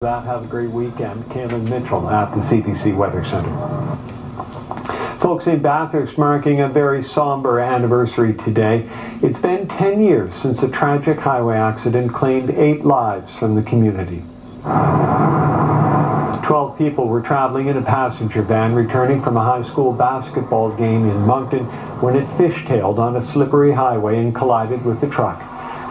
Have a great weekend. Caitlin Mitchell at the CBC Weather Center. Folks, in Bathurst marking a very somber anniversary today. It's been 10 years since a tragic highway accident claimed 8 lives from the community. 12 people were traveling in a passenger van returning from a high school basketball game in Moncton when it fishtailed on a slippery highway and collided with the truck.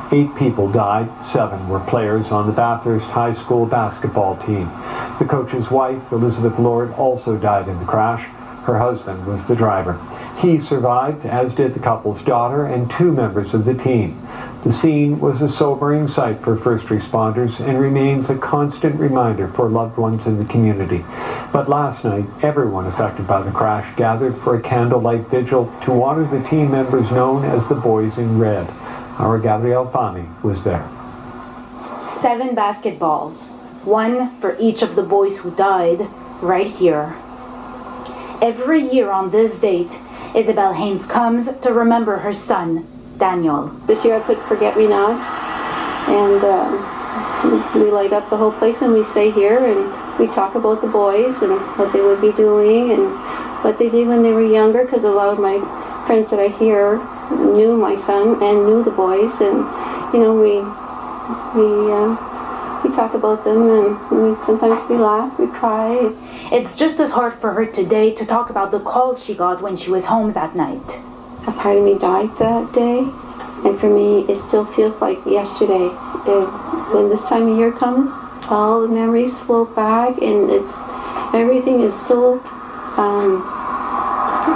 8 people died, 7 were players on the Bathurst High School basketball team. The coach's wife, Elizabeth Lord, also died in the crash. Her husband was the driver. He survived, as did the couple's daughter and 2 members of the team. The scene was a sobering sight for first responders and remains a constant reminder for loved ones in the community. But last night, everyone affected by the crash gathered for a candlelight vigil to honor the team members known as the Boys in Red. Our Gabrielle Fami was there. 7 basketballs, 1 for each of the boys who died, right here. Every year on this date, Isabel Haynes comes to remember her son, Daniel. This year I put forget-me-nots, and we light up the whole place, and we stay here, and we talk about the boys and what they would be doing and what they did when they were younger, because a lot of my friends that are here knew my son and knew the boys, and you know, we talk about them, and sometimes we laugh, we cry. It's just as hard for her today to talk about the call she got when she was home that night. A part of me died that day, and for me it still feels like yesterday. When this time of year comes, all the memories float back, and everything is so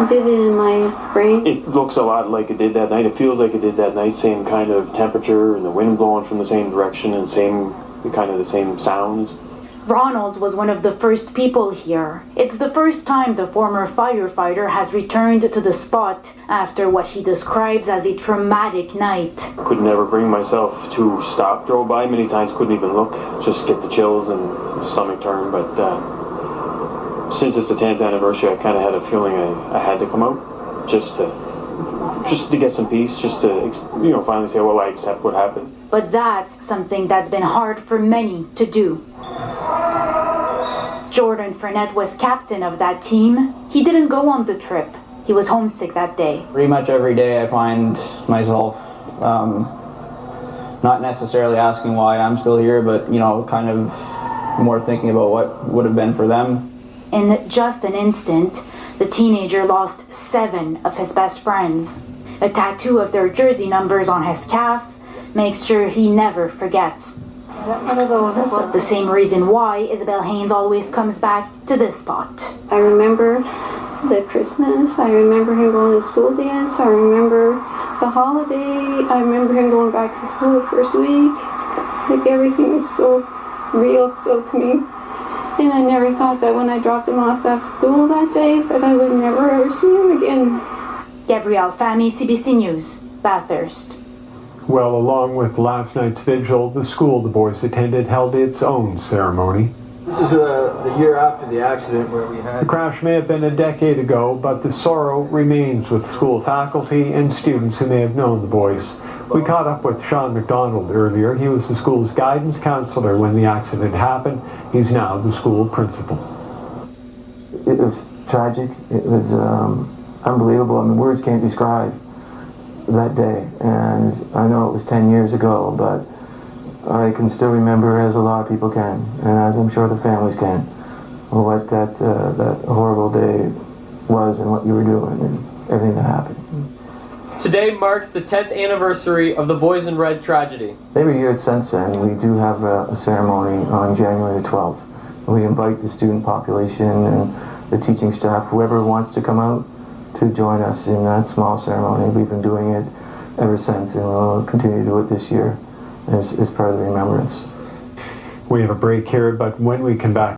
vivid in my brain. It looks a lot like it did that night. It feels like it did that night. Same kind of temperature, and the wind blowing from the same direction, and the same sounds. Ronalds was one of the first people here. It's the first time the former firefighter has returned to the spot after what he describes as a traumatic night. Could never bring myself to stop. Drove by many times, couldn't even look. Just get the chills and stomach turn. But since it's the 10th anniversary, I kind of had a feeling I had to come out just to get some peace, just to finally say, well, I accept what happened. But that's something that's been hard for many to do. Jordan Frenette was captain of that team. He didn't go on the trip. He was homesick that day. Pretty much every day I find myself not necessarily asking why I'm still here, but kind of more thinking about what would have been for them. In just an instant, the teenager lost 7 of his best friends. A tattoo of their jersey numbers on his calf makes sure he never forgets. The same reason why Isabel Haynes always comes back to this spot. I remember the Christmas, I remember him going to school dance, I remember the holiday, I remember him going back to school the first week. Like, everything is so real still to me. And I never thought that when I dropped him off at school that day that I would never ever see him again. Gabrielle Fami, CBC News, Bathurst. Well, along with last night's vigil, the school the boys attended held its own ceremony. This is the year after the accident where we had... The crash may have been a decade ago, but the sorrow remains with school faculty and students who may have known the boys. We caught up with Sean McDonald earlier. He was the school's guidance counselor when the accident happened. He's now the school principal. It was tragic. It was unbelievable. I mean, words can't describe that day. And I know it was 10 years ago, but I can still remember, as a lot of people can, and as I'm sure the families can, what that horrible day was and what you were doing and everything that happened. Today marks the 10th anniversary of the Boys in Red tragedy. Every year since then, we do have a ceremony on January the 12th. We invite the student population and the teaching staff, whoever wants to come out, to join us in that small ceremony. We've been doing it ever since, and we'll continue to do it this year as part of the remembrance. We have a break here, but when we come back,